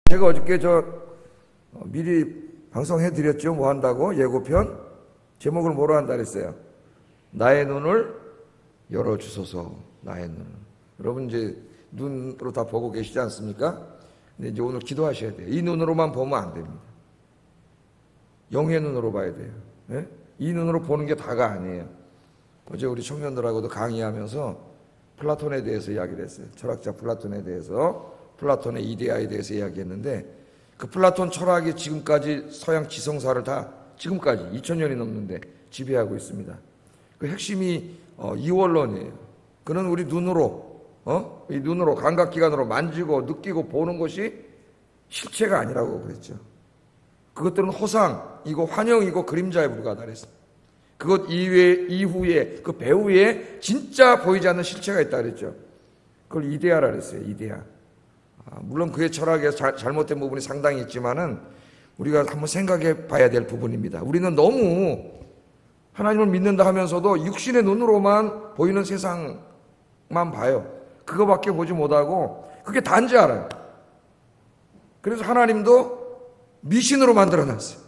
제가 어저께 미리 방송해드렸죠. 뭐 한다고? 예고편? 제목을 뭐로 한다 그랬어요? 나의 눈을 열어주소서. 나의 눈을. 여러분 이제 눈으로 다 보고 계시지 않습니까? 근데 이제 오늘 기도하셔야 돼요. 이 눈으로만 보면 안 됩니다. 영의 눈으로 봐야 돼요. 네? 이 눈으로 보는 게 다가 아니에요. 어제 우리 청년들하고도 강의하면서 플라톤에 대해서 이야기를 했어요. 철학자 플라톤에 대해서, 플라톤의 이데아에 대해서 이야기했는데, 그 플라톤 철학이 지금까지 서양 지성사를 다 지금까지 2000년이 넘는데 지배하고 있습니다. 그 핵심이 이원론이에요. 그는 우리 눈으로, 이 눈으로 감각기관으로 만지고 느끼고 보는 것이 실체가 아니라고 그랬죠. 그것들은 호상이고 환영이고 그림자에 불과하다 그랬어요. 그것 이후에 그 배후에 진짜 보이지 않는 실체가 있다 그랬죠. 그걸 이데아라 그랬어요. 이데아. 물론 그의 철학에 잘못된 부분이 상당히 있지만은 우리가 한번 생각해 봐야 될 부분입니다. 우리는 너무 하나님을 믿는다 하면서도 육신의 눈으로만 보이는 세상만 봐요. 그거밖에 보지 못하고 그게 단지 알아요. 그래서 하나님도 미신으로 만들어놨어요.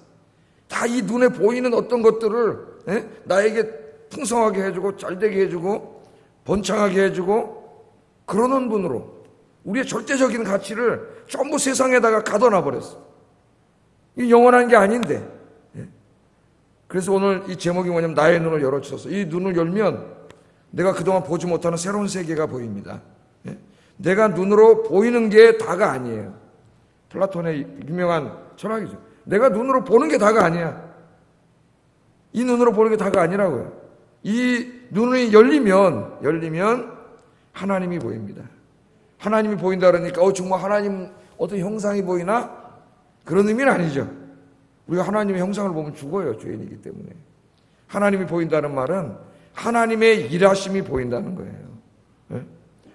다 이 눈에 보이는 어떤 것들을 나에게 풍성하게 해주고 잘되게 해주고 번창하게 해주고 그러는 분으로 우리의 절대적인 가치를 전부 세상에다가 가둬놔 버렸어요. 이 영원한 게 아닌데. 그래서 오늘 이 제목이 뭐냐면 나의 눈을 열어주소서. 이 눈을 열면 내가 그동안 보지 못하는 새로운 세계가 보입니다. 내가 눈으로 보이는 게 다가 아니에요. 플라톤의 유명한 철학이죠. 내가 눈으로 보는 게 다가 아니야. 이 눈으로 보는 게 다가 아니라고요. 이 눈이 열리면 하나님이 보입니다. 하나님이 보인다 그러니까 정말 하나님 어떤 형상이 보이나? 그런 의미는 아니죠. 우리가 하나님의 형상을 보면 죽어요. 죄인이기 때문에. 하나님이 보인다는 말은 하나님의 일하심이 보인다는 거예요.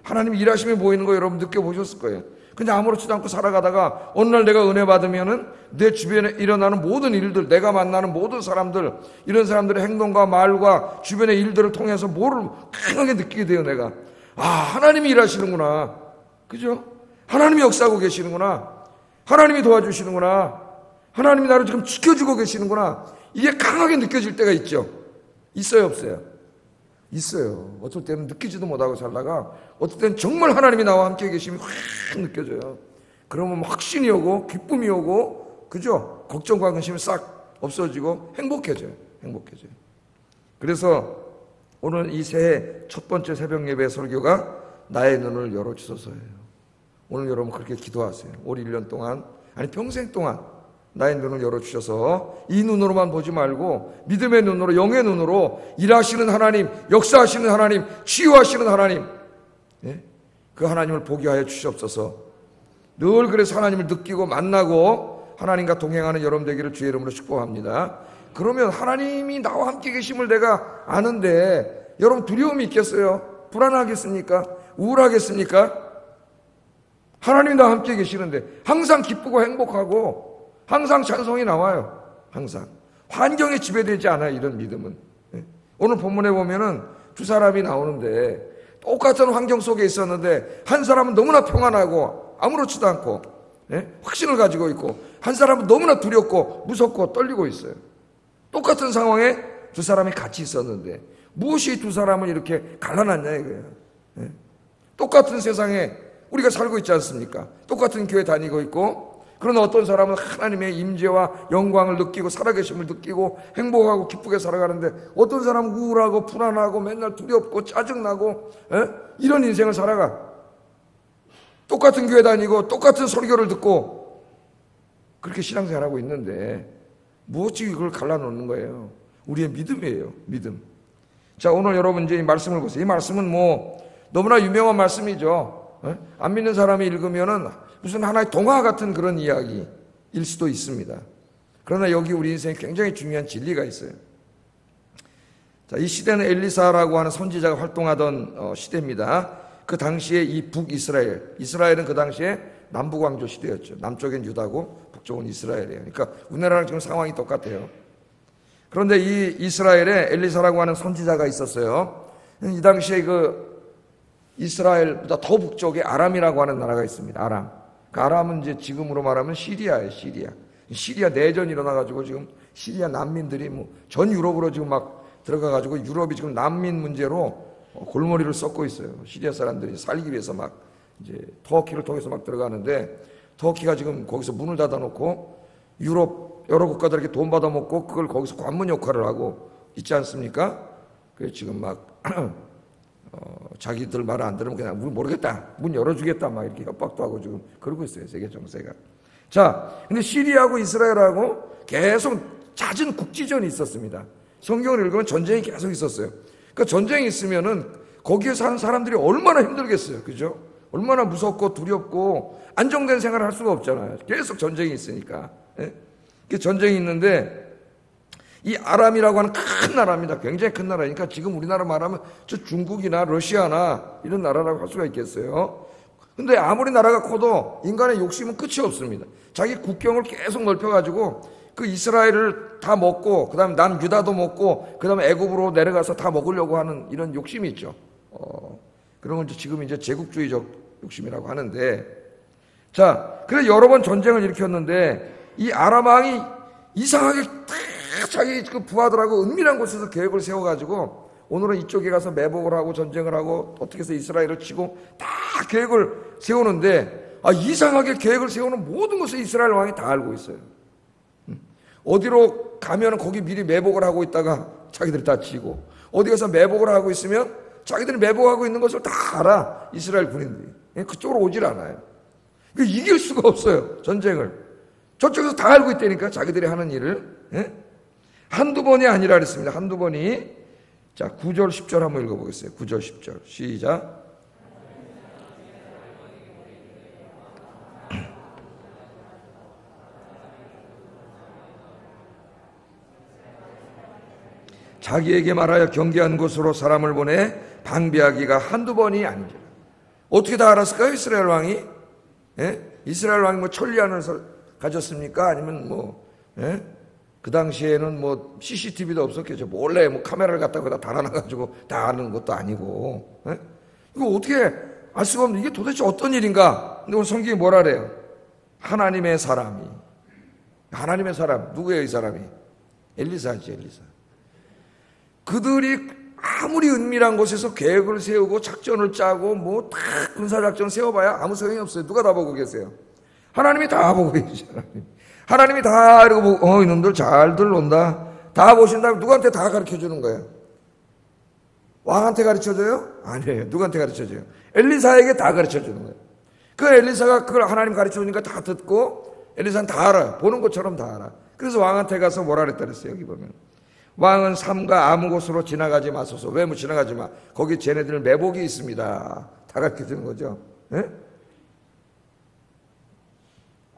하나님의 일하심이 보이는 거 여러분 느껴보셨을 거예요. 그냥 아무렇지도 않고 살아가다가 어느 날 내가 은혜 받으면은 내 주변에 일어나는 모든 일들, 내가 만나는 모든 사람들, 이런 사람들의 행동과 말과 주변의 일들을 통해서 뭐를 강하게 느끼게 돼요. 내가 하나님이 일하시는구나. 그죠? 하나님이 역사하고 계시는구나. 하나님이 도와주시는구나. 하나님이 나를 지금 지켜주고 계시는구나. 이게 강하게 느껴질 때가 있죠. 있어요, 없어요? 있어요. 어떨 때는 느끼지도 못하고 살다가 어떨 때는 정말 하나님이 나와 함께 계심이 확 느껴져요. 그러면 확신이 오고 기쁨이 오고, 그죠? 걱정과 근심이 싹 없어지고 행복해져요. 그래서 오늘 이 새해 첫 번째 새벽 예배 설교가 나의 눈을 열어주소서예요. 오늘 여러분 그렇게 기도하세요. 올 1년 동안, 아니 평생 동안 나의 눈을 열어주셔서 이 눈으로만 보지 말고 믿음의 눈으로, 영의 눈으로 일하시는 하나님, 역사하시는 하나님, 치유하시는 하나님, 그 하나님을 보게 하여 주시옵소서. 늘 그래서 하나님을 느끼고 만나고 하나님과 동행하는 여러분 되기를 주의 이름으로 축복합니다. 그러면 하나님이 나와 함께 계심을 내가 아는데 여러분 두려움이 있겠어요? 불안하겠습니까? 우울하겠습니까? 하나님이 나와 함께 계시는데 항상 기쁘고 행복하고 항상 찬송이 나와요. 항상. 환경에 지배되지 않아요. 이런 믿음은. 오늘 본문에 보면은 두 사람이 나오는데 똑같은 환경 속에 있었는데 한 사람은 너무나 평안하고 아무렇지도 않고 확신을 가지고 있고 한 사람은 너무나 두렵고 무섭고 떨리고 있어요. 똑같은 상황에 두 사람이 같이 있었는데 무엇이 두 사람을 이렇게 갈라놨냐 이거예요. 똑같은 세상에 우리가 살고 있지 않습니까? 똑같은 교회 다니고 있고, 그러나 어떤 사람은 하나님의 임재와 영광을 느끼고 살아계심을 느끼고 행복하고 기쁘게 살아가는데 어떤 사람은 우울하고 불안하고 맨날 두렵고 짜증나고 이런 인생을 살아가. 똑같은 교회 다니고 똑같은 설교를 듣고 그렇게 신앙생활하고 있는데 무엇이 이걸 갈라놓는 거예요? 우리의 믿음이에요. 믿음. 자, 오늘 여러분 이제 이 말씀을 보세요. 이 말씀은 너무나 유명한 말씀이죠. 안 믿는 사람이 읽으면은 무슨 하나의 동화 같은 그런 이야기일 수도 있습니다. 그러나 여기 우리 인생에 굉장히 중요한 진리가 있어요. 자, 이 시대는 엘리사라고 하는 선지자가 활동하던 시대입니다. 그 당시에 이 이스라엘은 그 당시에 남북왕조 시대였죠. 남쪽엔 유다고 북쪽은 이스라엘이에요. 그러니까 우리나라랑 지금 상황이 똑같아요. 그런데 이 이스라엘에 엘리사라고 하는 선지자가 있었어요. 이 당시에 그 이스라엘보다 더 북쪽에 아람이라고 하는 나라가 있습니다. 아람. 아람은 이제 지금으로 말하면 시리아예요, 시리아. 시리아 내전이 일어나가지고 지금 시리아 난민들이 뭐 전 유럽으로 지금 막 들어가가지고 유럽이 지금 난민 문제로 골머리를 썩고 있어요. 시리아 사람들이 살기 위해서 막 이제 터키를 통해서 막 들어가는데 터키가 지금 거기서 문을 닫아놓고 유럽 여러 국가들에게 돈 받아먹고 그걸 거기서 관문 역할을 하고 있지 않습니까? 그래서 지금 막 자기들 말 안 들으면 그냥 모르겠다, 문 열어주겠다 막 이렇게 협박도 하고 지금 그러고 있어요, 세계 정세가. 자, 근데 시리아하고 이스라엘하고 계속 잦은 국지전이 있었습니다. 성경을 읽으면 전쟁이 계속 있었어요. 그러니까 전쟁이 있으면은 거기에 사는 사람들이 얼마나 힘들겠어요, 그죠? 얼마나 무섭고 두렵고 안정된 생활을 할 수가 없잖아요. 계속 전쟁이 있으니까. 예? 전쟁이 있는데 이 아람이라고 하는 큰 나라입니다. 굉장히 큰 나라니까 지금 우리나라 말하면 저 중국이나 러시아나 이런 나라라고 할 수가 있겠어요. 근데 아무리 나라가 커도 인간의 욕심은 끝이 없습니다. 자기 국경을 계속 넓혀가지고 그 이스라엘을 다 먹고 그다음에 남유다도 먹고 그다음에 애굽으로 내려가서 다 먹으려고 하는 이런 욕심이 있죠. 그런 건 지금 이제 제국주의적 욕심이라고 하는데, 자, 그래서 여러 번 전쟁을 일으켰는데 이 아람 왕이 이상하게 자기 그 부하들하고 은밀한 곳에서 계획을 세워가지고 오늘은 이쪽에 가서 매복을 하고 전쟁을 하고 어떻게 해서 이스라엘을 치고 다 계획을 세우는데, 이상하게 계획을 세우는 모든 것을 이스라엘 왕이 다 알고 있어요. 어디로 가면 거기 미리 매복을 하고 있다가 자기들이 다 치고, 어디 가서 매복을 하고 있으면 자기들이 매복하고 있는 것을 다 알아, 이스라엘 군인들이. 그쪽으로 오질 않아요. 이길 수가 없어요, 전쟁을. 저쪽에서 다 알고 있다니까, 자기들이 하는 일을. 한두 번이 아니라 그랬습니다. 한두 번이. 자, 9절 10절 한번 읽어보겠어요. 9절 10절 시작. 자기에게 말하여 경계한 곳으로 사람을 보내 방비하기가 한두 번이 아니죠. 어떻게 다 알았을까요, 이스라엘 왕이? 이스라엘 왕이 뭐 천리안을 가졌습니까? 아니면 뭐 그 당시에는 뭐 CCTV도 없었겠죠. 몰래 뭐 카메라를 갖다가 달아놔가지고 다 아는 것도 아니고. 이거 어떻게 알 수가 없는, 이게 도대체 어떤 일인가? 근데 오늘 성경이 뭐라 그래요? 하나님의 사람이. 하나님의 사람. 누구예요, 이 사람이? 엘리사지, 엘리사. 그들이 아무리 은밀한 곳에서 계획을 세우고 작전을 짜고 뭐 다 군사작전을 세워봐야 아무 소용이 없어요. 누가 다 보고 계세요? 하나님이 다 보고 계시잖아요. 하나님이 다 이러고 보고, 이놈들 잘들 논다. 다 보신 다음에 누구한테 다 가르쳐 주는 거예요? 왕한테 가르쳐 줘요? 아니에요. 누구한테 가르쳐 줘요? 엘리사에게 다 가르쳐 주는 거예요. 그 엘리사가 그걸 하나님 가르쳐 주니까 다 듣고, 엘리사는 다 알아요. 보는 것처럼 다 알아. 그래서 왕한테 가서 뭐라 그랬다 그랬어요, 여기 보면. 왕은 삼가 아무 곳으로 지나가지 마소서. 왜 뭐 지나가지 마? 거기 쟤네들 매복이 있습니다. 다 가르쳐 주는 거죠.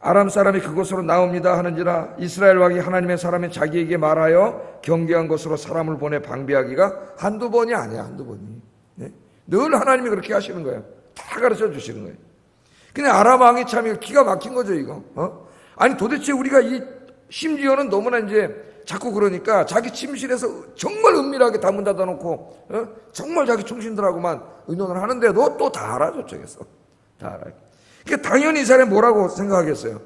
아람 사람이 그곳으로 나옵니다 하는지라 이스라엘 왕이 하나님의 사람이 자기에게 말하여 경계한 곳으로 사람을 보내 방비하기가 한두 번이 아니야, 한두 번이. 늘 하나님이 그렇게 하시는 거예요. 다 가르쳐 주시는 거예요. 근데 아람 왕이 참 기가 막힌 거죠, 이거. 아니 도대체 우리가 심지어는 너무나 이제 자꾸 그러니까 자기 침실에서 정말 은밀하게 다 문 닫아놓고 정말 자기 충신들하고만 의논을 하는데도 또 다 알아, 저쪽에서. 다 알아요. 그러니까 당연히 이 사람이 뭐라고 생각하겠어요?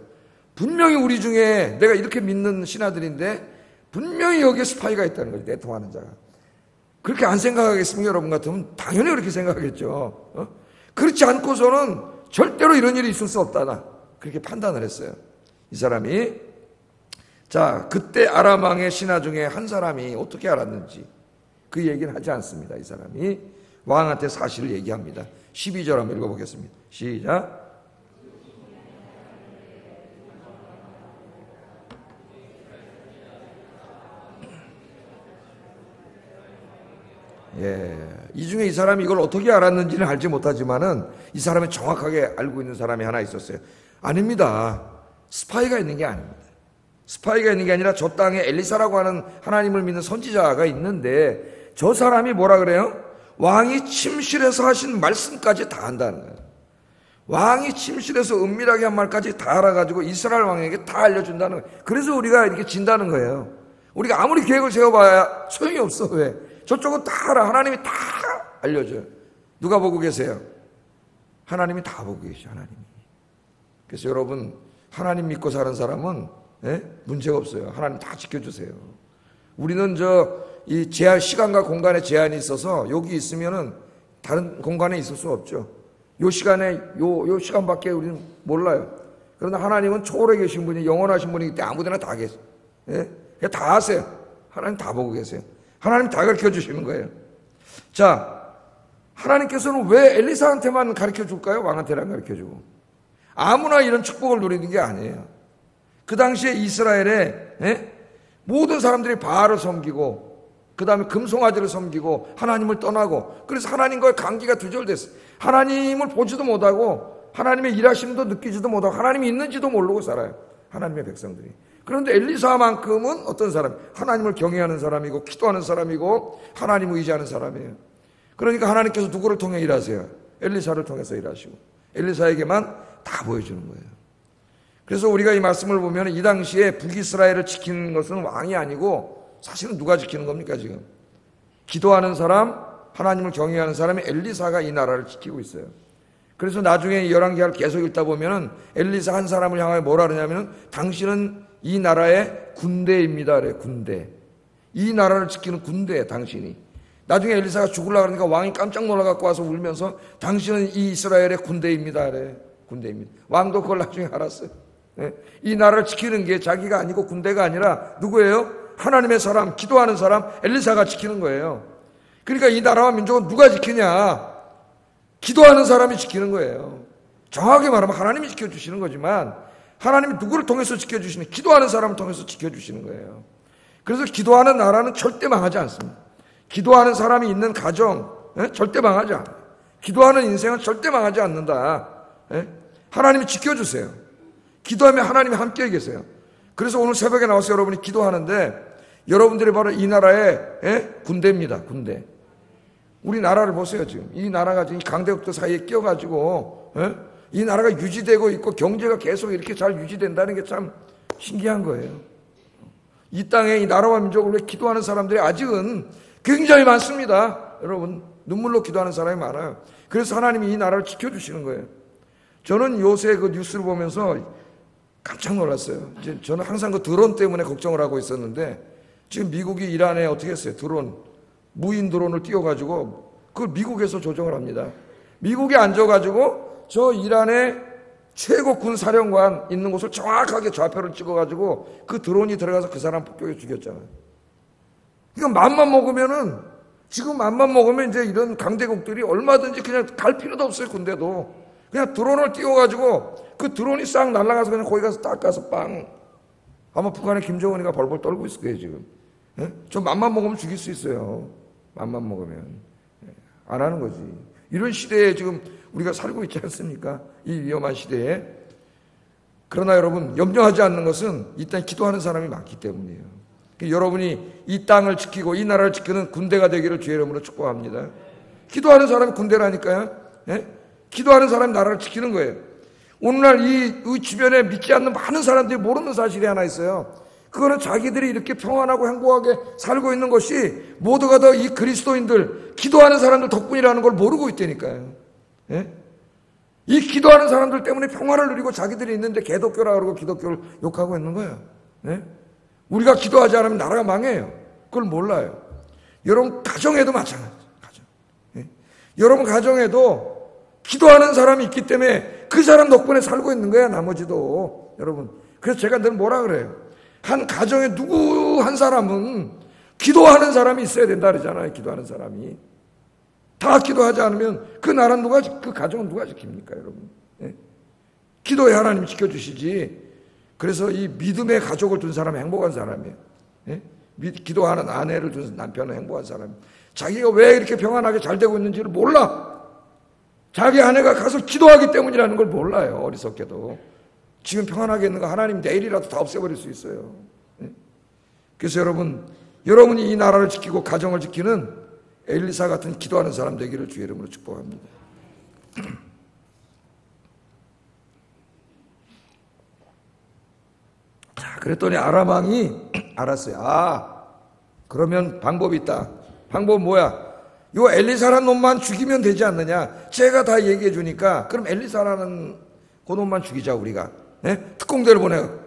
분명히 우리 중에 내가 이렇게 믿는 신하들인데 분명히 여기에 스파이가 있다는 거죠, 내통하는 자가. 그렇게 안 생각하겠습니까? 여러분 같으면 당연히 그렇게 생각하겠죠. 그렇지 않고서는 절대로 이런 일이 있을 수 없다, 그렇게 판단을 했어요, 이 사람이. 자, 그때 아람 왕의 신하 중에 한 사람이 어떻게 알았는지 그 얘기는 하지 않습니다. 이 사람이 왕한테 사실을 얘기합니다. 12절 한번 읽어보겠습니다. 시작. 이 중에 이 사람이 이걸 어떻게 알았는지는 알지 못하지만은 이 사람이 정확하게 알고 있는 사람이 하나 있었어요. 아닙니다. 스파이가 있는 게 아닙니다. 스파이가 있는 게 아니라 저 땅에 엘리사라고 하는 하나님을 믿는 선지자가 있는데 저 사람이 뭐라 그래요? 왕이 침실에서 하신 말씀까지 다 안다는 거예요. 왕이 침실에서 은밀하게 한 말까지 다 알아가지고 이스라엘 왕에게 다 알려준다는 거예요. 그래서 우리가 이렇게 진다는 거예요. 우리가 아무리 계획을 세워봐야 소용이 없어. 왜? 저쪽은 다 알아. 하나님이 다 알려줘요. 누가 보고 계세요? 하나님이 다 보고 계셔, 하나님이. 그래서 여러분 하나님 믿고 사는 사람은 문제가 없어요. 하나님 다 지켜주세요. 우리는 이 시간과 공간에 제한이 있어서 여기 있으면은 다른 공간에 있을 수 없죠. 요 시간에 요 시간밖에 우리는 몰라요. 그러나 하나님은 초월해 계신 분이 영원하신 분이기 때문에 아무데나 다 계세요. 그냥 다 아세요. 하나님 다 보고 계세요. 하나님 다 가르쳐 주시는 거예요. 자, 하나님께서는 왜 엘리사한테만 가르쳐 줄까요? 왕한테는 안 가르쳐 주고. 아무나 이런 축복을 누리는 게 아니에요. 그 당시에 이스라엘에 모든 사람들이 바알을 섬기고 그 다음에 금송아지를 섬기고 하나님을 떠나고, 그래서 하나님과의 관계가 두절됐어요. 하나님을 보지도 못하고 하나님의 일하심도 느끼지도 못하고 하나님이 있는지도 모르고 살아요. 하나님의 백성들이. 그런데 엘리사만큼은 어떤 사람? 하나님을 경외하는 사람이고 기도하는 사람이고 하나님을 의지하는 사람이에요. 그러니까 하나님께서 누구를 통해 일하세요? 엘리사를 통해서 일하시고 엘리사에게만 다 보여주는 거예요. 그래서 우리가 이 말씀을 보면 이 당시에 북이스라엘을 지키는 것은 왕이 아니고 사실은 누가 지키는 겁니까 지금? 기도하는 사람, 하나님을 경외하는 사람이 엘리사가 이 나라를 지키고 있어요. 그래서 나중에 열왕기하를 계속 읽다 보면은 엘리사 한 사람을 향하여 뭐라 그러냐면은 당신은 이 나라의 군대입니다. 그래, 군대. 이 나라를 지키는 군대, 당신이. 나중에 엘리사가 죽으려고 그러니까 왕이 깜짝 놀라갖고 와서 울면서 당신은 이 이스라엘의 군대입니다. 그래, 군대입니다. 왕도 그걸 나중에 알았어요. 이 나라를 지키는 게 자기가 아니고 군대가 아니라 누구예요? 하나님의 사람, 기도하는 사람, 엘리사가 지키는 거예요. 그러니까 이 나라와 민족은 누가 지키냐? 기도하는 사람이 지키는 거예요. 정확하게 말하면 하나님이 지켜주시는 거지만 하나님이 누구를 통해서 지켜주시는? 기도하는 사람을 통해서 지켜주시는 거예요. 그래서 기도하는 나라는 절대 망하지 않습니다. 기도하는 사람이 있는 가정 절대 망하지 않아요. 기도하는 인생은 절대 망하지 않는다. 하나님이 지켜주세요. 기도하면 하나님이 함께 계세요. 그래서 오늘 새벽에 나와서 여러분이 기도하는데 여러분들이 바로 이 나라의 군대입니다. 군대. 우리 나라를 보세요. 지금 이 나라가 지금 강대국들 사이에 끼어가지고 이 나라가 유지되고 있고 경제가 계속 이렇게 잘 유지된다는 게 참 신기한 거예요. 이 땅에 이 나라와 민족을 위해 기도하는 사람들이 아직은 굉장히 많습니다. 여러분 눈물로 기도하는 사람이 많아요. 그래서 하나님이 이 나라를 지켜주시는 거예요. 저는 요새 그 뉴스를 보면서 깜짝 놀랐어요. 저는 항상 그 드론 때문에 걱정을 하고 있었는데 지금 미국이 이란에 어떻게 했어요? 드론, 무인 드론을 띄워가지고 그걸 미국에서 조정을 합니다. 미국에 앉아가지고 저 이란의 최고 군사령관 있는 곳을 정확하게 좌표를 찍어가지고 그 드론이 들어가서 그 사람 폭격해 죽였잖아요. 그러니까 맘만 먹으면은 지금 맘만 먹으면 이제 이런 강대국들이 얼마든지 그냥 갈 필요도 없어요. 군대도 그냥 드론을 띄워가지고 그 드론이 싹 날아가서 그냥 거기 가서 딱 가서 빵. 아마 북한의 김정은이가 벌벌 떨고 있을 거예요 지금. 저 맘만 먹으면 죽일 수 있어요. 맘만 먹으면. 안 하는 거지. 이런 시대에 지금 우리가 살고 있지 않습니까? 이 위험한 시대에. 그러나 여러분 염려하지 않는 것은 이 땅에 기도하는 사람이 많기 때문이에요. 여러분이 이 땅을 지키고 이 나라를 지키는 군대가 되기를 주의 이름으로 축복합니다. 기도하는 사람이 군대라니까요. 기도하는 사람이 나라를 지키는 거예요. 오늘날 이 주변에 믿지 않는 많은 사람들이 모르는 사실이 하나 있어요. 그거는 자기들이 이렇게 평안하고 행복하게 살고 있는 것이 모두가 다 이 그리스도인들, 기도하는 사람들 덕분이라는 걸 모르고 있다니까요. 이 기도하는 사람들 때문에 평화를 누리고 자기들이 있는데 개독교라 그러고 기독교를 욕하고 있는 거예요. 우리가 기도하지 않으면 나라가 망해요. 그걸 몰라요. 여러분 가정에도 마찬가지예요. 여러분 가정에도 기도하는 사람이 있기 때문에 그 사람 덕분에 살고 있는 거야. 나머지도. 여러분 그래서 제가 늘 뭐라 그래요. 한 가정에 누구 한 사람은 기도하는 사람이 있어야 된다 그러잖아요. 기도하는 사람이. 다 기도하지 않으면 그 나라는 그 가정은 누가 지킵니까 여러분. 기도해 하나님이 지켜주시지. 그래서 이 믿음의 가족을 둔 사람은 행복한 사람이에요. 기도하는 아내를 둔 남편은 행복한 사람이에요. 자기가 왜 이렇게 평안하게 잘 되고 있는지를 몰라. 자기 아내가 가서 기도하기 때문이라는 걸 몰라요. 어리석게도. 지금 평안하게 있는 거 하나님 내일이라도 다 없애버릴 수 있어요. 그래서 여러분이 이 나라를 지키고 가정을 지키는 엘리사 같은 기도하는 사람 되기를 주의 이름으로 축복합니다. 자, 그랬더니 아람 왕이 알았어요. 그러면 방법이 있다. 방법은 뭐야? 요 엘리사라는 놈만 죽이면 되지 않느냐? 제가 다 얘기해 주니까 그럼 엘리사라는 그놈만 죽이자 우리가. 특공대를 보내요.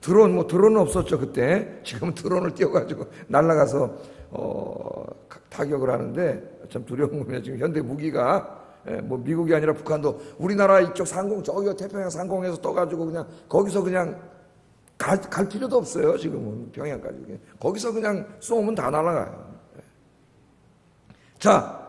드론은 없었죠 그때. 지금은 드론을 띄워가지고 날아가서 타격을 하는데 참 두려운 겁니다. 지금 현대 무기가 뭐 미국이 아니라 북한도 우리나라 이쪽 상공 저기 태평양 상공에서 떠가지고 그냥 거기서 그냥 갈 필요도 없어요. 지금은 평양까지 거기서 그냥 쏘면 다 날아가요. 자,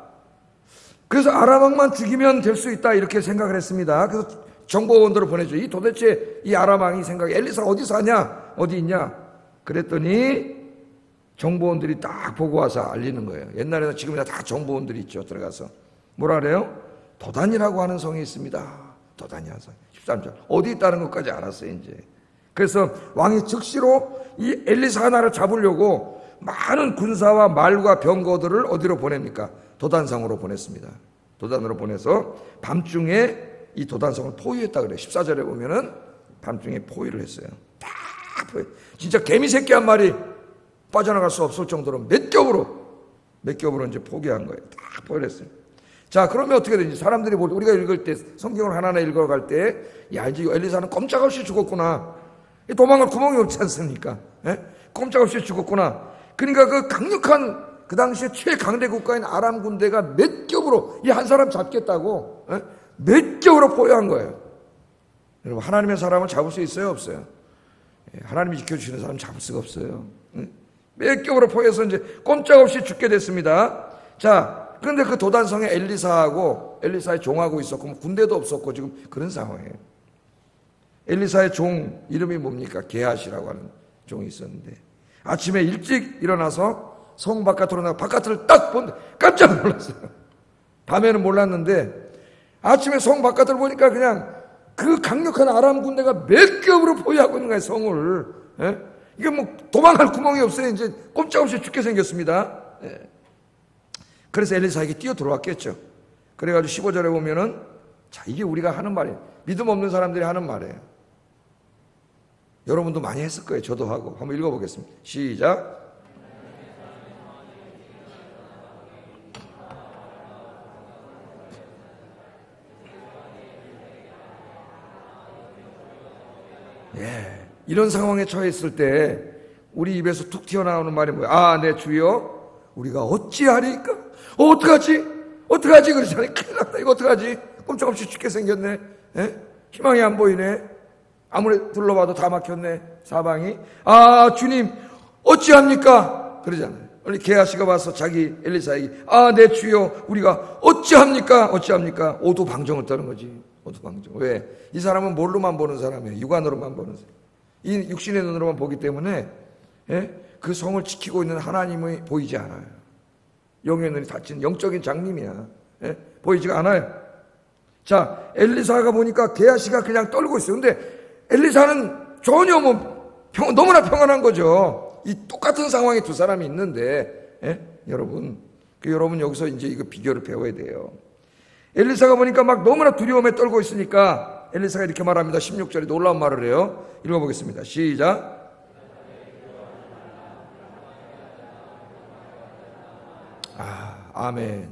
그래서 아람 왕만 죽이면 될 수 있다 이렇게 생각을 했습니다. 그래서 정보원들을 보내죠. 도대체 이 아람 왕이 생각해 엘리사가 어디 사냐? 어디 있냐? 그랬더니 정보원들이 딱 보고 와서 알리는 거예요. 옛날에는 지금이나 다 정보원들이 있죠. 들어가서 뭐라 그래요? 도단이라고 하는 성이 있습니다. 도단이라는 성. 13절. 어디 있다는 것까지 알았어요. 이제. 그래서 왕이 즉시로 이 엘리사 하나를 잡으려고 많은 군사와 말과 병거들을 어디로 보냅니까? 도단성으로 보냈습니다. 도단으로 보내서 밤중에 이 도단성을 포위했다 그래요. 14절에 보면은 밤중에 포위를 했어요. 다 포위. 진짜 개미 새끼 한 마리 빠져나갈 수 없을 정도로 몇 겹으로 이제 포기한 거예요. 다 포위를 했어요. 자, 그러면 어떻게 되는지 사람들이 우리가 읽을 때 성경을 하나하나 읽어갈 때 야, 이제 엘리사는 꼼짝없이 죽었구나. 도망갈 구멍이 없지 않습니까? 꼼짝없이 죽었구나. 그러니까 그 강력한 그 당시에 최강대 국가인 아람 군대가 몇 겹으로 이 한 사람 잡겠다고 몇 겹으로 포위한 거예요. 여러분, 하나님의 사람을 잡을 수 있어요, 없어요? 하나님이 지켜주시는 사람 잡을 수가 없어요. 몇 겹으로 포위해서 이제 꼼짝없이 죽게 됐습니다. 자, 그런데 그 도단성에 엘리사의 종하고 있었고 군대도 없었고 지금 그런 상황이에요. 엘리사의 종 이름이 뭡니까? 게하시라고 하는 종이 있었는데 아침에 일찍 일어나서 성 바깥으로 나가 바깥을 딱 본데 깜짝 놀랐어요. 밤에는 몰랐는데 아침에 성 바깥을 보니까 그냥 그 강력한 아람 군대가 몇 겹으로 포위하고 있는 거예요, 성을. 이게 뭐 도망갈 구멍이 없어요. 이제 꼼짝없이 죽게 생겼습니다. 그래서 엘리사에게 뛰어 들어왔겠죠. 그래가지고 15절에 보면은 자, 이게 우리가 하는 말이에요. 믿음 없는 사람들이 하는 말이에요. 여러분도 많이 했을 거예요. 저도 하고. 한번 읽어보겠습니다. 시작. 이런 상황에 처했을 때 우리 입에서 툭 튀어나오는 말이 뭐예요? 아, 네 주여, 우리가 어찌하리까? 어떡하지? 그러잖아요. 큰일 났다. 이거 어떡하지? 꼼짝없이 죽게 생겼네. 희망이 안 보이네. 아무리 둘러봐도 다 막혔네, 사방이. 아, 주님, 어찌합니까? 그러잖아요. 우리 게하시가 와서 자기 엘리사에게 아, 네 주여, 우리가 어찌합니까? 오두방정을 떠는 거지. 오두방정. 왜? 이 사람은 뭘로만 보는 사람이에요? 육안으로만 보는 사람. 이 육신의 눈으로만 보기 때문에 그 성을 지키고 있는 하나님이 보이지 않아요. 영의 눈이 닫힌 영적인 장님이야. 보이지가 않아요. 자, 엘리사가 보니까 게하시가 그냥 떨고 있어요. 근데 엘리사는 전혀 너무나 평안한 거죠. 이 똑같은 상황에 두 사람이 있는데, 여러분 여기서 이제 이거 비교를 배워야 돼요. 엘리사가 보니까 막 너무나 두려움에 떨고 있으니까 엘리사가 이렇게 말합니다. 16절에 놀라운 말을 해요. 읽어보겠습니다. 시작. 아멘.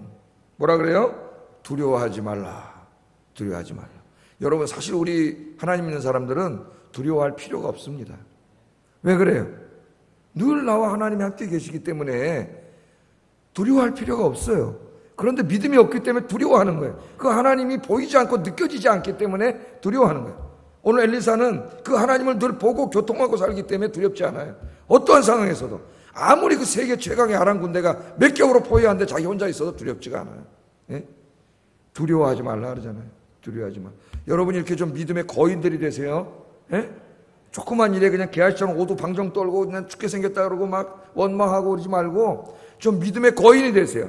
뭐라 그래요? 두려워하지 말라. 여러분, 사실 우리 하나님 믿는 사람들은 두려워할 필요가 없습니다. 왜 그래요? 늘 나와 하나님이 함께 계시기 때문에 두려워할 필요가 없어요. 그런데 믿음이 없기 때문에 두려워하는 거예요. 그 하나님이 보이지 않고 느껴지지 않기 때문에 두려워하는 거예요. 오늘 엘리사는 그 하나님을 늘 보고 교통하고 살기 때문에 두렵지 않아요. 어떠한 상황에서도 아무리 그 세계 최강의 아람 군대가 몇 겹으로 포위하는데 자기 혼자 있어도 두렵지가 않아요. 두려워하지 말라 그러잖아요. 두려워하지 마. 여러분이 이렇게 좀 믿음의 거인들이 되세요. 조그만 일에 그냥 게하시처럼 오두방정 떨고 그냥 죽게 생겼다 그러고 막 원망하고 그러지 말고 좀 믿음의 거인이 되세요.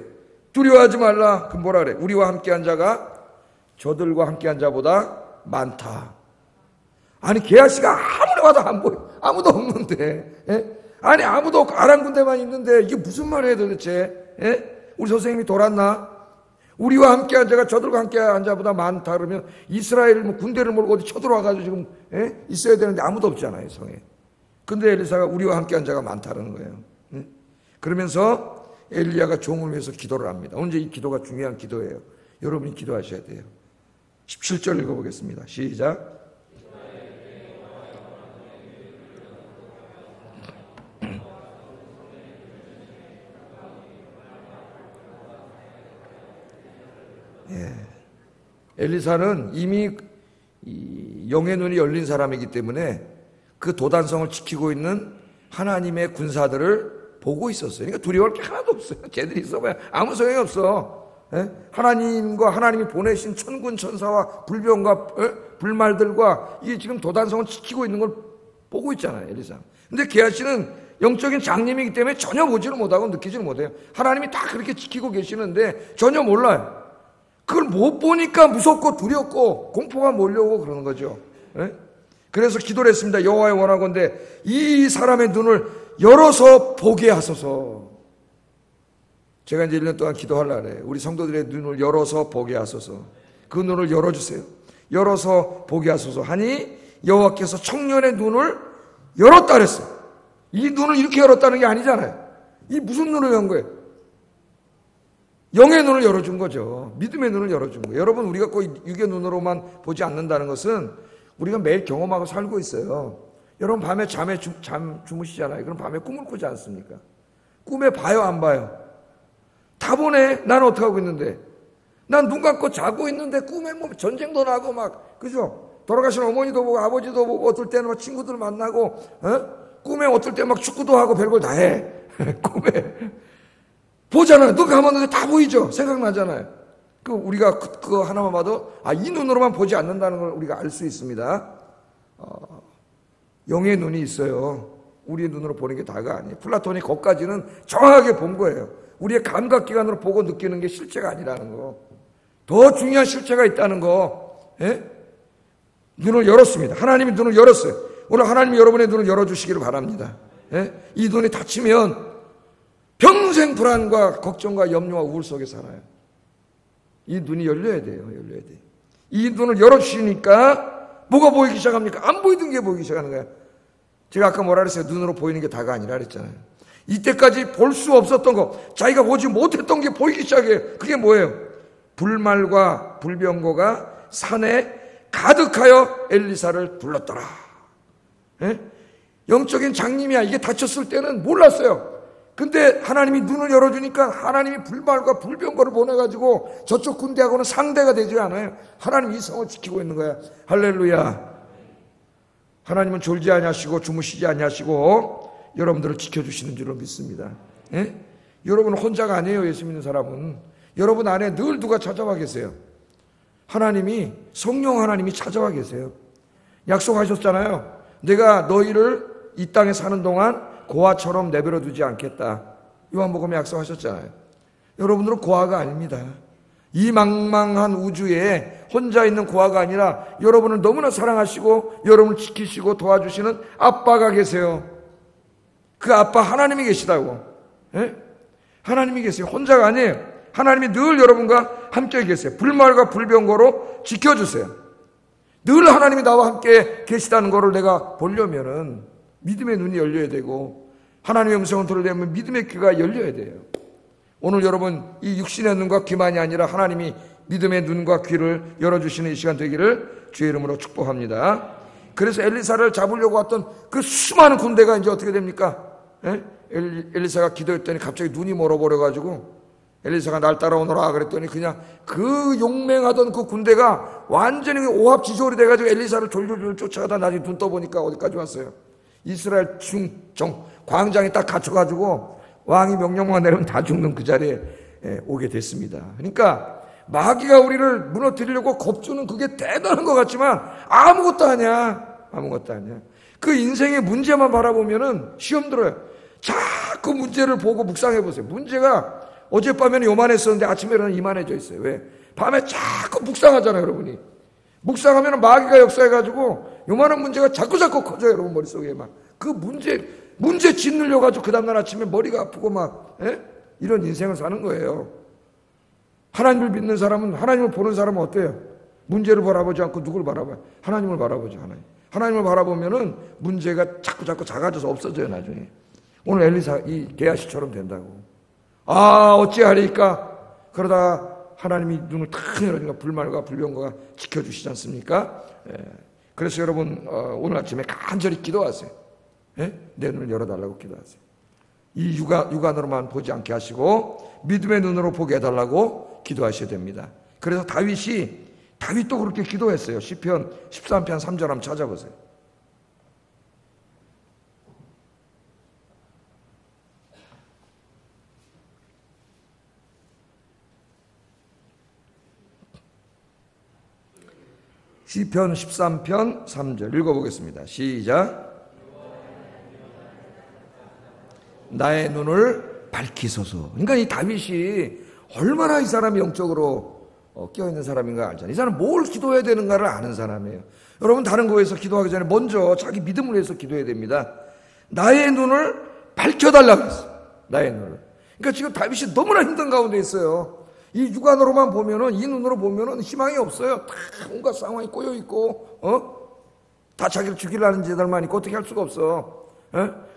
두려워하지 말라. 그럼 뭐라 그래? 우리와 함께한 자가 저들과 함께한 자보다 많다. 아니, 게하시가 아무리 와도 안 보여. 아무도 없는데. 아니, 아무도 없고 아람 군대만 있는데 이게 무슨 말이에요 도대체? 우리 선생님이 돌았나? 우리와 함께한 자가 저들과 함께한 자보다 많다 그러면 이스라엘 군대를 몰고 어디 쳐들어와가지고 지금 있어야 되는데 아무도 없잖아요, 성에. 근데 엘리사가 우리와 함께한 자가 많다는 거예요. 그러면서 엘리야가 종을 위해서 기도를 합니다. 오늘 이 기도가 중요한 기도예요. 여러분이 기도하셔야 돼요. 17절 읽어보겠습니다. 시작. 엘리사는 이미 영의 눈이 열린 사람이기 때문에 그 도단성을 지키고 있는 하나님의 군사들을 보고 있었어요. 그러니까 두려워할 게 하나도 없어요. 쟤들이 있어봐야 아무 소용이 없어. 하나님과 하나님이 보내신 천군 천사와 불병과 불말들과 이게 지금 도단성을 지키고 있는 걸 보고 있잖아요, 엘리사. 근데 게하시는 영적인 장님이기 때문에 전혀 보지를 못하고 느끼지를 못해요. 하나님이 다 그렇게 지키고 계시는데 전혀 몰라요. 그걸 못 보니까 무섭고 두렵고 공포가 몰려오고 그러는 거죠. 그래서 기도를 했습니다. 여호와여 원하건대 이 사람의 눈을 열어서 보게 하소서. 제가 이제 1년 동안 기도하려고 그래요. 우리 성도들의 눈을 열어서 보게 하소서. 그 눈을 열어주세요. 열어서 보게 하소서 하니 여호와께서 청년의 눈을 열었다 그랬어요. 이 눈을 이렇게 열었다는 게 아니잖아요. 이 무슨 눈을 연 거예요? 영의 눈을 열어준 거죠. 믿음의 눈을 열어준 거예요. 여러분, 우리가 꼭 육의 눈으로만 보지 않는다는 것은 우리가 매일 경험하고 살고 있어요. 여러분, 밤에 잠 주무시잖아요. 그럼 밤에 꿈을 꾸지 않습니까? 꿈에 봐요, 안 봐요? 다 보네. 나는 어떻게 하고 있는데? 난 눈 감고 자고 있는데 꿈에 뭐 전쟁도 나고 막, 그죠? 돌아가신 어머니도 보고 아버지도 보고 어떨 때는 막 친구들 만나고, 꿈에 어떨 때 막 축구도 하고 별걸 다 해. 꿈에. 보잖아요. 눈 감았는데 다 보이죠? 생각나잖아요. 우리가 그거 하나만 봐도, 이 눈으로만 보지 않는다는 걸 우리가 알 수 있습니다. 영의 눈이 있어요. 우리의 눈으로 보는 게 다가 아니에요. 플라톤이 거기까지는 정확하게 본 거예요. 우리의 감각기관으로 보고 느끼는 게 실체가 아니라는 거. 더 중요한 실체가 있다는 거. 눈을 열었습니다. 하나님이 눈을 열었어요. 오늘 하나님이 여러분의 눈을 열어주시기를 바랍니다. 이 눈이 닫히면 평생 불안과 걱정과 염려와 우울 속에 살아요. 이 눈이 열려야 돼요. 열려야 돼요. 이 눈을 열어주시니까 뭐가 보이기 시작합니까? 안 보이던 게 보이기 시작하는 거예요. 제가 아까 뭐라 그랬어요? 눈으로 보이는 게 다가 아니라 그랬잖아요. 이때까지 볼 수 없었던 거, 자기가 보지 못했던 게 보이기 시작해요. 그게 뭐예요? 불말과 불병거가 산에 가득하여 엘리사를 불렀더라. 영적인 장님이야. 이게 닫혔을 때는 몰랐어요. 근데 하나님이 눈을 열어주니까 하나님이 불말과 불병거를 보내가지고 저쪽 군대하고는 상대가 되지 않아요. 하나님이 이 성을 지키고 있는 거야. 할렐루야. 하나님은 졸지 아니하시고 주무시지 아니하시고 여러분들을 지켜주시는 줄로 믿습니다. 여러분은 혼자가 아니에요. 예수 믿는 사람은. 여러분 안에 늘 누가 찾아와 계세요. 하나님이, 성령 하나님이 찾아와 계세요. 약속하셨잖아요. 내가 너희를 이 땅에 사는 동안 고아처럼 내버려 두지 않겠다. 요한복음에 약속하셨잖아요. 여러분들은 고아가 아닙니다. 이 망망한 우주에 혼자 있는 고아가 아니라 여러분을 너무나 사랑하시고 여러분을 지키시고 도와주시는 아빠가 계세요. 그 아빠 하나님이 계시다고. 하나님이 계세요. 혼자가 아니에요. 하나님이 늘 여러분과 함께 계세요. 불말과 불병거로 지켜주세요. 늘 하나님이 나와 함께 계시다는 것을 내가 보려면은 믿음의 눈이 열려야 되고 하나님의 음성을 들으려면 믿음의 귀가 열려야 돼요. 오늘 여러분 이 육신의 눈과 귀만이 아니라 하나님이 믿음의 눈과 귀를 열어주시는 이 시간 되기를 주의 이름으로 축복합니다. 그래서 엘리사를 잡으려고 왔던 그 수많은 군대가 이제 어떻게 됩니까? 엘리사가 기도했더니 갑자기 눈이 멀어버려가지고 엘리사가 날 따라오너라 그랬더니 그냥 그 용맹하던 그 군대가 완전히 오합지졸이 돼가지고 엘리사를 졸졸졸 쫓아가다 나중에 눈 떠보니까 어디까지 왔어요? 이스라엘 광장에 딱 갇혀가지고 왕이 명령만 내리면 다 죽는 그 자리에 오게 됐습니다. 그러니까 마귀가 우리를 무너뜨리려고 겁주는 그게 대단한 것 같지만 아무것도 아니야. 아무것도 아니야. 그 인생의 문제만 바라보면은 시험 들어요. 자꾸 문제를 보고 묵상해 보세요. 문제가 어젯밤에는 요만했었는데 아침에는 이만해져 있어요. 왜? 밤에 자꾸 묵상하잖아요, 여러분이. 묵상하면 마귀가 역사해가지고 요만한 문제가 자꾸 커져요, 여러분 머릿속에 막. 그 문제 짓눌려가지고 그 다음날 아침에 머리가 아프고 막, 이런 인생을 사는 거예요. 하나님을 믿는 사람은, 하나님을 보는 사람은 어때요? 문제를 바라보지 않고 누굴 바라봐요? 하나님을 바라보죠, 하나님. 하나님을 바라보면은 문제가 자꾸 작아져서 없어져요, 나중에. 오늘 엘리사, 이 게하시처럼 된다고. 어찌하리까? 그러다가 하나님이 눈을 탁 열으니까 불말과 불병거가 지켜주시지 않습니까? 그래서 여러분 오늘 아침에 간절히 기도하세요. 내 눈을 열어달라고 기도하세요. 이 육안으로만 보지 않게 하시고 믿음의 눈으로 보게 해달라고 기도하셔야 됩니다. 그래서 다윗도 그렇게 기도했어요. 시편 13편 3절 한번 찾아보세요. 시편 13편 3절 읽어보겠습니다. 시작. 나의 눈을 밝히소서. 그러니까 이 다윗이 얼마나 이 사람이 영적으로 끼어있는 사람인가 알잖아요. 이 사람은 뭘 기도해야 되는가를 아는 사람이에요. 여러분 다른 거 위해서 기도하기 전에 먼저 자기 믿음을 위해서 기도해야 됩니다. 나의 눈을 밝혀달라고 했어요. 나의 눈을. 그러니까 지금 다윗이 너무나 힘든 가운데 있어요. 이 육안으로만 보면은, 이 눈으로 보면은 희망이 없어요. 다 온갖 상황이 꼬여있고 다 자기를 죽이려는 자들만 있고 어떻게 할 수가 없어.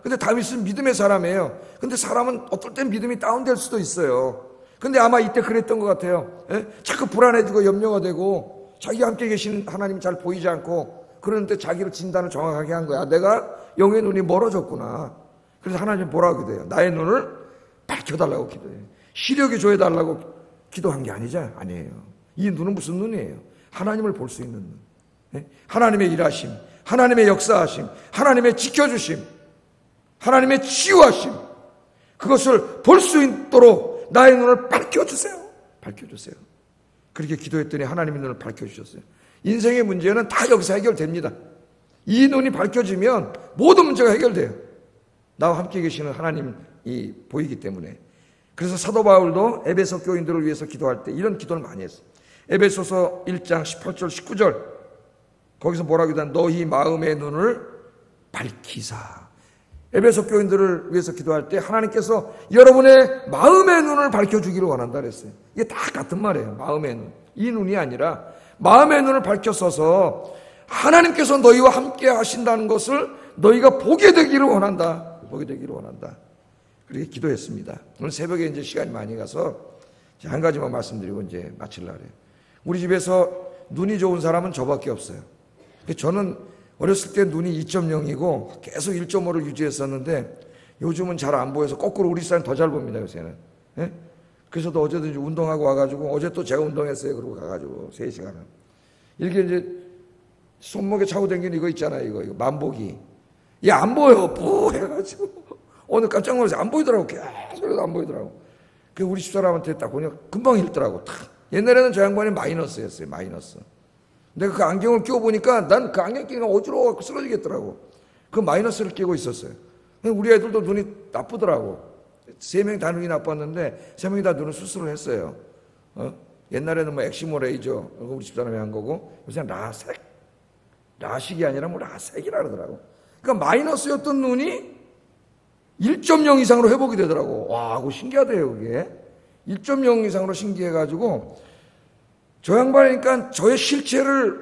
근데 다윗은 믿음의 사람이에요. 근데 사람은 어떨 땐 믿음이 다운될 수도 있어요. 근데 아마 이때 그랬던 것 같아요. 자꾸 불안해지고 염려가 되고 자기가 함께 계신 하나님이 잘 보이지 않고 그러는데 자기를 진단을 정확하게 한 거야. 내가 영의 눈이 멀어졌구나. 그래서 하나님 뭐라고 돼요? 나의 눈을 밝혀달라고 기도해요. 시력이 줘야달라고 기도한 게 아니에요. 이 눈은 무슨 눈이에요? 하나님을 볼 수 있는 눈. 하나님의 일하심, 하나님의 역사하심, 하나님의 지켜주심, 하나님의 치유하심, 그것을 볼 수 있도록 나의 눈을 밝혀주세요. 밝혀주세요. 그렇게 기도했더니 하나님의 눈을 밝혀주셨어요. 인생의 문제는 다 여기서 해결됩니다. 이 눈이 밝혀지면 모든 문제가 해결돼요. 나와 함께 계시는 하나님이 보이기 때문에. 그래서 사도 바울도 에베소 교인들을 위해서 기도할 때 이런 기도를 많이 했어요. 에베소서 1장 18절 19절 거기서 뭐라고 기도하냐? 너희 마음의 눈을 밝히사. 에베소 교인들을 위해서 기도할 때 하나님께서 여러분의 마음의 눈을 밝혀주기를 원한다 그랬어요. 이게 다 같은 말이에요. 마음의 눈. 이 눈이 아니라 마음의 눈을 밝혀서서 하나님께서 너희와 함께 하신다는 것을 너희가 보게 되기를 원한다. 보게 되기를 원한다. 그렇게 기도했습니다. 오늘 새벽에 이제 시간이 많이 가서 한 가지만 말씀드리고 이제 마치려고 해요. 우리 집에서 눈이 좋은 사람은 저밖에 없어요. 저는 어렸을 때 눈이 2.0이고 계속 1.5를 유지했었는데 요즘은 잘 안 보여서 거꾸로 우리 사람 더 잘 봅니다, 요새는. 그래서 또 어제도 이제 운동하고 와가지고 어제 또 제가 운동했어요. 그러고 가가지고 3시간을. 이렇게 이제 손목에 차고 다니는 이거 있잖아요. 이거 만보기. 얘 안 보여. 뿌 해가지고. 오늘 깜짝 놀라서 안 보이더라고. 계속 안 보이더라고. 그 우리 집사람한테 딱 보니까 금방 읽더라고. 탁. 옛날에는 저 양반이 마이너스였어요. 마이너스. 내가 그 안경을 끼워보니까 난 그 안경 끼니까 어지러워갖고 쓰러지겠더라고. 그 마이너스를 끼고 있었어요. 우리 애들도 눈이 나쁘더라고. 3명이 다 눈이 나빴는데 3명이 다 눈을 수술을 했어요. 옛날에는 뭐 엑시모 레이저 우리 집사람이 한 거고 요새는 라섹. 라식이 아니라 뭐 라섹이라 그러더라고. 그러니까 마이너스였던 눈이 1.0 이상으로 회복이 되더라고. 와, 그거 신기하대요, 그게. 1.0 이상으로 신기해가지고, 저 양반이니까 저의 실체를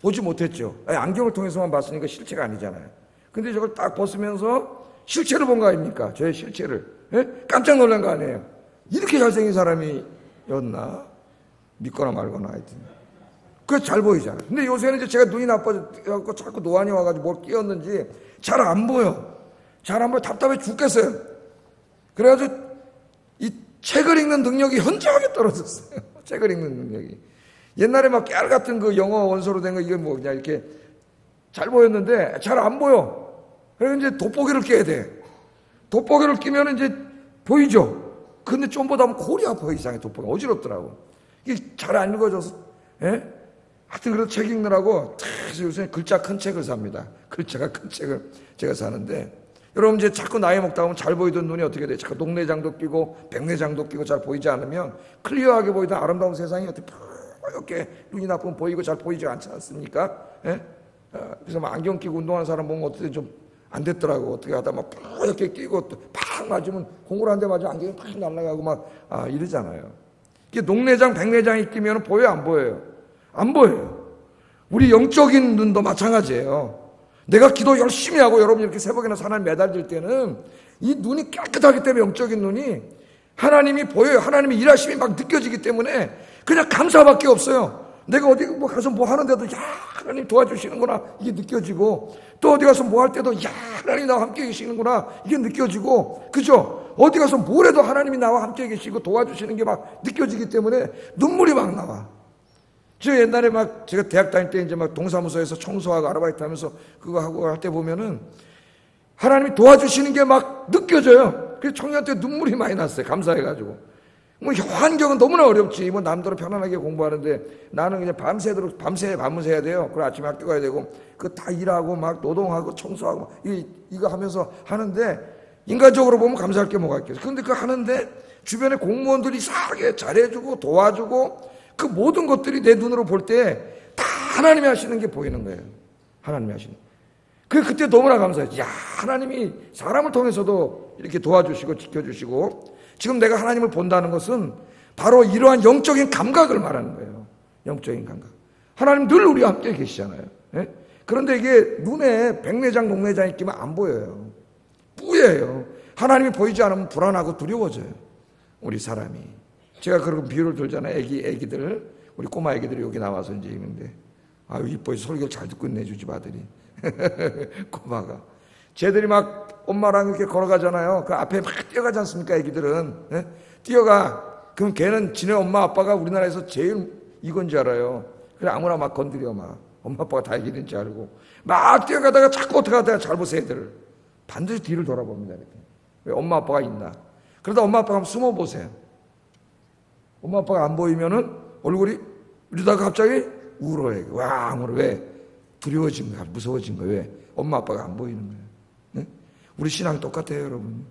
보지 못했죠. 안경을 통해서만 봤으니까 실체가 아니잖아요. 근데 저걸 딱 벗으면서 실체를 본 거 아닙니까? 저의 실체를. 깜짝 놀란 거 아니에요. 이렇게 잘생긴 사람이었나? 믿거나 말거나 하여튼. 그래서 잘 보이잖아요. 근데 요새는 이제 제가 눈이 나빠져갖고 자꾸 노안이 와가지고 뭘 끼었는지 잘 안 보여. 잘 안 보여. 답답해 죽겠어요. 그래가지고 이 책을 읽는 능력이 현저하게 떨어졌어요. 책을 읽는 능력이. 옛날에 막 깨알 같은 그 영어 원서로 된 거 이게 뭐 그냥 이렇게 잘 보였는데 잘 안 보여. 그래서 이제 돋보기를 껴야 돼. 돋보기를 끼면 이제 보이죠. 근데 좀 보다 보면 골이 아파요. 이상하게 돋보기가 어지럽더라고. 이게 잘 안 읽어져서. 하여튼 그래서 책 읽느라고 요새 글자 큰 책을 삽니다. 글자가 큰 책을 제가 사는데 여러분 이제 자꾸 나이 먹다 보면 잘 보이던 눈이 어떻게 돼? 자꾸 녹내장도 끼고 백내장도 끼고 잘 보이지 않으면 클리어하게 보이던 아름다운 세상이 어떻게 이렇게 눈이 나쁘면 보이고 잘 보이지 않지 않습니까? 그래서 막 안경 끼고 운동하는 사람 보면 어떻게 좀 안 됐더라고. 어떻게 하다 막 이렇게 끼고 또 팍 맞으면 공을 한 대 맞으면 안경이 팍 날아가고 막 이러잖아요. 이게 녹내장 백내장이 끼면 보여요, 안 보여요? 안 보여요. 우리 영적인 눈도 마찬가지예요. 내가 기도 열심히 하고 여러분 이렇게 새벽이나 사나이 매달릴 때는 이 눈이 깨끗하기 때문에 영적인 눈이 하나님이 보여요. 하나님의 일하심이 막 느껴지기 때문에 그냥 감사밖에 없어요. 내가 어디 가서 뭐 하는데도 야 하나님 도와주시는구나 이게 느껴지고, 또 어디 가서 뭐 할 때도 야 하나님 나와 함께 계시는구나 이게 느껴지고, 그죠? 어디 가서 뭘 해도 하나님이 나와 함께 계시고 도와주시는 게 막 느껴지기 때문에 눈물이 막 나와. 저 옛날에 막 제가 대학 다닐 때 이제 막 동사무소에서 청소하고 아르바이트 하면서 그거 하고 할 때 보면은 하나님이 도와주시는 게 막 느껴져요. 그래서 청년 때 눈물이 많이 났어요. 감사해가지고. 뭐 환경은 너무나 어렵지. 뭐 남들은 편안하게 공부하는데 나는 그냥 밤새 해야 돼요. 그리고 아침에 학교 가야 되고, 그 다 일하고 막 노동하고 청소하고 막 이거 하면서 하는데, 인간적으로 보면 감사할 게 뭐가 있겠어요. 근데 그거 하는데 주변에 공무원들이 이상하게 잘해주고 도와주고, 그 모든 것들이 내 눈으로 볼 때 다 하나님이 하시는 게 보이는 거예요. 하나님이 하시는. 그때 너무나 감사해요. 야, 하나님이 사람을 통해서도 이렇게 도와주시고 지켜주시고, 지금 내가 하나님을 본다는 것은 바로 이러한 영적인 감각을 말하는 거예요. 영적인 감각. 하나님 늘 우리와 함께 계시잖아요. 예? 그런데 이게 눈에 백내장, 녹내장이 끼면 안 보여요. 뿌예요. 하나님이 보이지 않으면 불안하고 두려워져요. 우리 사람이. 제가 그런 비유를 들잖아요. 애기들. 우리 꼬마 애기들이 여기 나와서 이제 있는데, 아유, 이뻐요. 설교를 잘 듣고 있네, 주집 아들이. 꼬마가. 쟤들이 막 엄마랑 이렇게 걸어가잖아요. 그 앞에 막 뛰어가지 않습니까, 애기들은. 예? 뛰어가. 그럼 걔는 지네 엄마 아빠가 우리나라에서 제일 이건 줄 알아요. 그래, 아무나 막 건드려, 막. 엄마 아빠가 다 이기는 줄 알고. 막 뛰어가다가 자꾸 어떻게 하다가 잘 보세요, 애들을. 반드시 뒤를 돌아봅니다, 이렇게. 왜 엄마 아빠가 있나. 그러다 엄마 아빠가 한번 숨어 보세요. 엄마 아빠가 안 보이면은 얼굴이 이러다가 갑자기 울어요. 왕 울어. 왜? 두려워진 거야. 무서워진 거야. 왜? 엄마 아빠가 안 보이는 거예요. 네? 우리 신앙이 똑같아요, 여러분.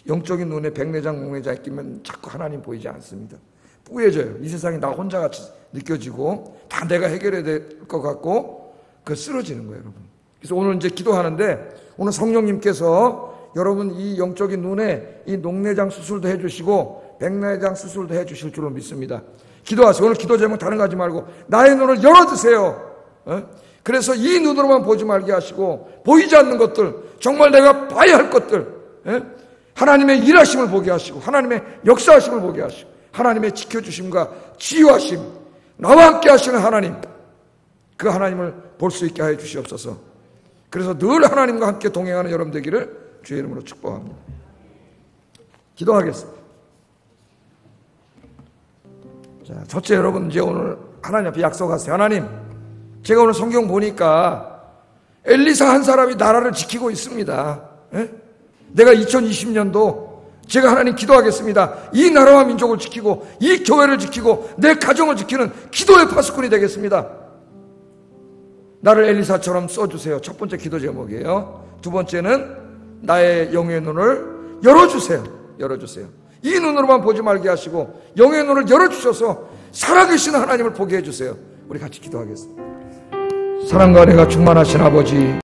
영적인 눈에 백내장, 목내장이 끼면 자꾸 하나님 보이지 않습니다. 뿌얘져요. 이 세상이 나 혼자 같이 느껴지고 다 내가 해결해야 될 것 같고 그 쓰러지는 거예요, 여러분. 그래서 오늘 이제 기도하는데, 오늘 성령님께서 여러분 이 영적인 눈에 이 녹내장 수술도 해주시고 백내장 수술도 해주실 줄로 믿습니다. 기도하세요. 오늘 기도 제목 다른 거 하지 말고 나의 눈을 열어주세요. 그래서 이 눈으로만 보지 말게 하시고, 보이지 않는 것들, 정말 내가 봐야 할 것들, 하나님의 일하심을 보게 하시고, 하나님의 역사하심을 보게 하시고, 하나님의 지켜주심과 치유하심, 나와 함께 하시는 하나님, 그 하나님을 볼 수 있게 하여 주시옵소서. 그래서 늘 하나님과 함께 동행하는 여러분 되기를 주의 이름으로 축복합니다. 기도하겠습니다. 자, 첫째, 여러분 이제 오늘 하나님 앞에 약속하세요. 하나님, 제가 오늘 성경 보니까 엘리사 한 사람이 나라를 지키고 있습니다. 내가 2020년도 제가 하나님 기도하겠습니다. 이 나라와 민족을 지키고 이 교회를 지키고 내 가정을 지키는 기도의 파수꾼이 되겠습니다. 나를 엘리사처럼 써주세요. 첫 번째 기도 제목이에요. 두 번째는 나의 영의 눈을 열어주세요. 열어주세요. 이 눈으로만 보지 말게 하시고 영의 눈을 열어주셔서 살아계신 하나님을 보게 해주세요. 우리 같이 기도하겠습니다. 사랑과 은혜가 충만하신 아버지,